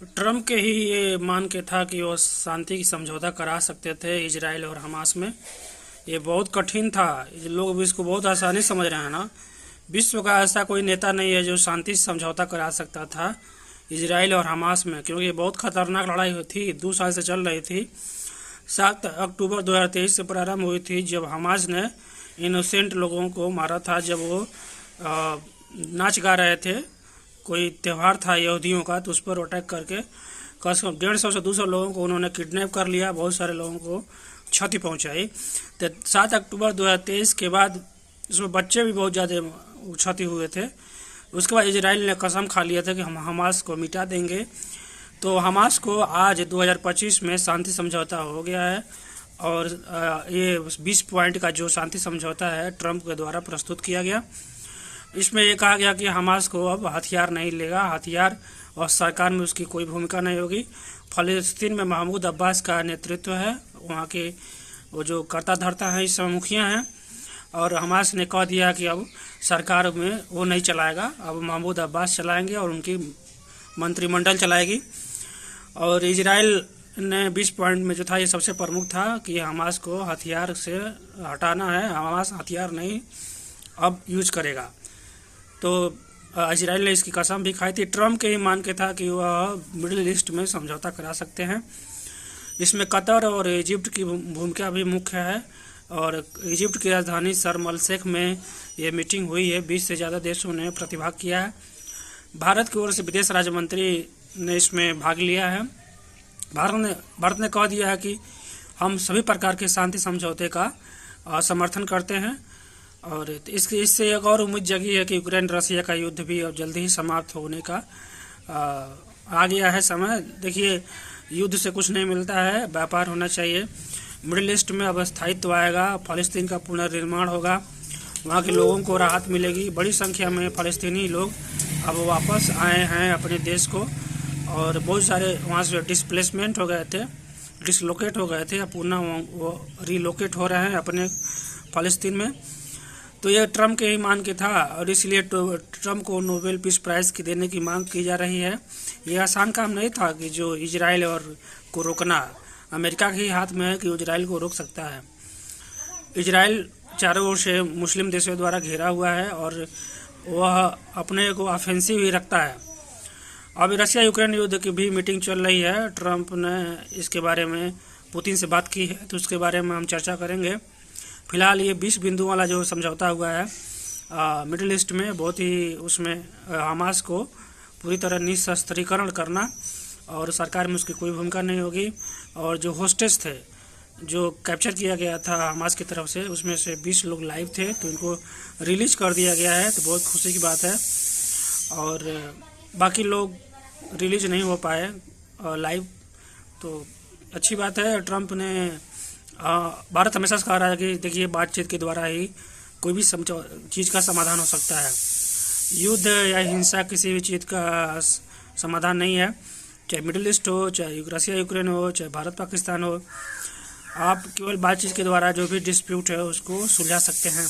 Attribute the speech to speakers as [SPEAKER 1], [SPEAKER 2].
[SPEAKER 1] Trump के ही ये मान के था कि वो शांति की समझौता करा सकते थे इजराइल और हमास में। ये बहुत कठिन था, ये लोग भी इसको बहुत आसानी समझ रहे हैं ना। विश्व का ऐसा कोई नेता नहीं है जो शांति से समझौता करा सकता था इजराइल और हमास में, क्योंकि ये बहुत खतरनाक लड़ाई हुई थी, 2 साल से चल रही थी। 7 अक्टूबर 2023 से प्रारंभ हुई थी, जब हमास ने इनोसेंट लोगों को मारा था, जब वो नाच गा रहे थे। कोई त्यौहार था यहूदियों का, तो उस पर अटैक करके कम से कम 150 से 200 लोगों को उन्होंने किडनैप कर लिया, बहुत सारे लोगों को क्षति पहुंचाई। तो 7 अक्टूबर 2023 के बाद इसमें बच्चे भी बहुत ज़्यादा क्षति हुए थे। उसके बाद इजराइल ने कसम खा लिया था कि हम हमास को मिटा देंगे। तो हमास को आज 2025 में शांति समझौता हो गया है, और ये 20 पॉइंट का जो शांति समझौता है ट्रंप के द्वारा प्रस्तुत किया गया। इसमें ये कहा गया कि हमास को अब हथियार नहीं लेगा, हथियार और सरकार में उसकी कोई भूमिका नहीं होगी। फ़लस्तीन में महमूद अब्बास का नेतृत्व है, वहाँ के वो जो कर्ता धर्ता हैं, इस समय मुखिया हैं। और हमास ने कह दिया कि अब सरकार में वो नहीं चलाएगा, अब महमूद अब्बास चलाएंगे और उनकी मंत्रिमंडल चलाएगी। और इजराइल ने 20 पॉइंट में जो था, ये सबसे प्रमुख था कि हमास को हथियार से हटाना है, हमास हथियार नहीं अब यूज करेगा। तो इजराइल ने इसकी कसम भी खाई थी। ट्रम्प के ही मान के था कि वह मिडिल ईस्ट में समझौता करा सकते हैं। इसमें कतर और इजिप्ट की भूमिका भी मुख्य है, और इजिप्ट की राजधानी शर्म अल शेख में ये मीटिंग हुई है। 20 से ज़्यादा देशों ने प्रतिभाग किया है। भारत की ओर से विदेश राज्य मंत्री ने इसमें भाग लिया है। भारत ने कह दिया है कि हम सभी प्रकार के शांति समझौते का समर्थन करते हैं। और इससे एक और उम्मीद जगी है कि यूक्रेन रसिया का युद्ध भी अब जल्दी ही समाप्त होने का आ गया है समय। देखिए, युद्ध से कुछ नहीं मिलता है, व्यापार होना चाहिए। मिडिल ईस्ट में अब स्थायित्व आएगा, फ़लस्तीन का पुनर्निर्माण होगा, वहाँ के लोगों को राहत मिलेगी। बड़ी संख्या में फ़लस्तीनी लोग अब वापस आए हैं अपने देश को, और बहुत सारे वहाँ से डिस्प्लेसमेंट हो गए थे, डिसलोकेट हो गए थे, पुनः वो रीलोकेट हो रहे हैं अपने फ़लस्तीन में। तो ये ट्रम्प के ही मान के था, और इसलिए ट्रम्प को नोबेल पीस प्राइज़ की देने की मांग की जा रही है। ये आसान काम नहीं था कि जो इजराइल और को रोकना, अमेरिका के ही हाथ में है कि इजराइल को रोक सकता है। इजराइल चारों ओर से मुस्लिम देशों द्वारा घेरा हुआ है, और वह अपने को ऑफेंसिव ही रखता है। अभी रशिया यूक्रेन युद्ध की भी मीटिंग चल रही है। ट्रम्प ने इसके बारे में पुतिन से बात की है, तो उसके बारे में हम चर्चा करेंगे। फिलहाल ये 20 बिंदु वाला जो समझौता हुआ है मिडिल ईस्ट में, बहुत ही उसमें हमास को पूरी तरह निशस्त्रीकरण करना, और सरकार में उसकी कोई भूमिका नहीं होगी। और जो होस्टेज थे, जो कैप्चर किया गया था हमास की तरफ से, उसमें से 20 लोग लाइव थे, तो इनको रिलीज कर दिया गया है, तो बहुत खुशी की बात है। और बाकी लोग रिलीज नहीं हो पाए लाइव, तो अच्छी बात है। ट्रम्प ने भारत हमेशा कहा रहा है कि देखिए, बातचीत के द्वारा ही कोई भी चीज़ का समाधान हो सकता है। युद्ध या हिंसा किसी भी चीज़ का समाधान नहीं है, चाहे मिडिल ईस्ट हो, चाहे रसिया यूक्रेन हो, चाहे भारत पाकिस्तान हो। आप केवल बातचीत के द्वारा जो भी डिस्प्यूट है उसको सुलझा सकते हैं।